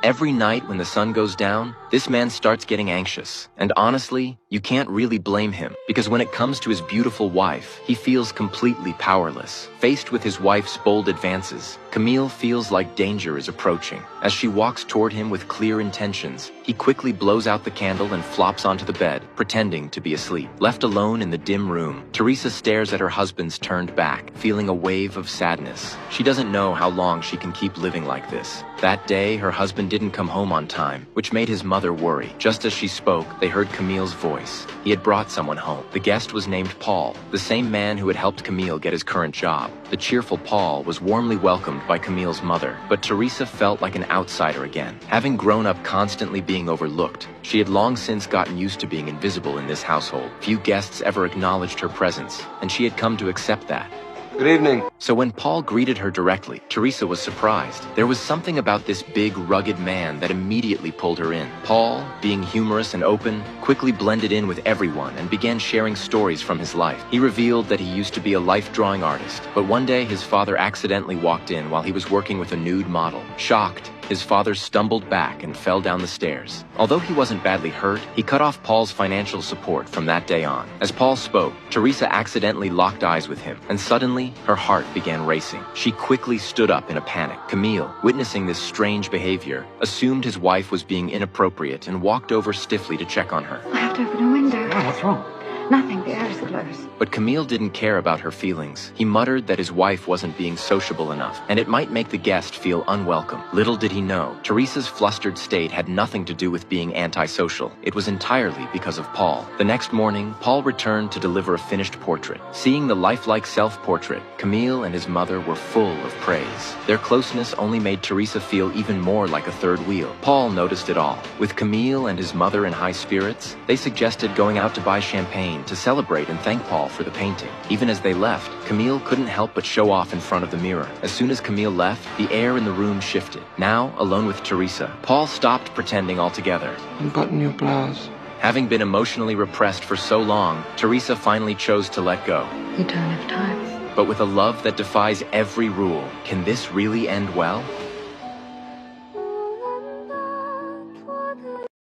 Every night when the sun goes down, this man starts getting anxious. And honestly, you can't really blame him, because when it comes to his beautiful wife, he feels completely powerless. Faced with his wife's bold advances, Camille feels like danger is approaching. As she walks toward him with clear intentions, he quickly blows out the candle and flops onto the bed, pretending to be asleep. Left alone in the dim room, Teresa stares at her husband's turned back, feeling a wave of sadness. She doesn't know how long she can keep living like this. That day, her husband didn't come home on time, which made his mother worry. Just as she spoke, they heard Camille's voice. He had brought someone home. The guest was named Paul, the same man who had helped Camille get his current job. The cheerful Paul was warmly welcomed by Camille's mother, but Teresa felt like an outsider again. Having grown up constantly being overlooked, she had long since gotten used to being invisible in this household. Few guests ever acknowledged her presence, and she had come to accept that. Good evening. So when Paul greeted her directly, Teresa was surprised. There was something about this big, rugged man that immediately pulled her in. Paul, being humorous and open, quickly blended in with everyone and began sharing stories from his life. He revealed that he used to be a life-drawing artist, but one day his father accidentally walked in while he was working with a nude model. Shocked, his father stumbled back and fell down the stairs. Although he wasn't badly hurt, he cut off Paul's financial support from that day on. As Paul spoke, Teresa accidentally locked eyes with him, and suddenly, her heart began racing. She quickly stood up in a panic. Camille, witnessing this strange behavior, assumed his wife was being inappropriate and walked over stiffly to check on her. I have to open a window. Oh, what's wrong? Nothing, the air is close. But Camille didn't care about her feelings. He muttered that his wife wasn't being sociable enough, and it might make the guest feel unwelcome. Little did he know, Teresa's flustered state had nothing to do with being antisocial. It was entirely because of Paul. The next morning, Paul returned to deliver a finished portrait. Seeing the lifelike self-portrait, Camille and his mother were full of praise. Their closeness only made Teresa feel even more like a third wheel. Paul noticed it all. With Camille and his mother in high spirits, they suggested going out to buy champagne to celebrate and thank Paul for the painting. Even as they left, Camille couldn't help but show off in front of the mirror. As soon as Camille left, the air in the room shifted. Now, alone with Teresa, Paul stopped pretending altogether. Unbutton your blouse. Having been emotionally repressed for so long, Teresa finally chose to let go. You don't have time. But with a love that defies every rule, can this really end well?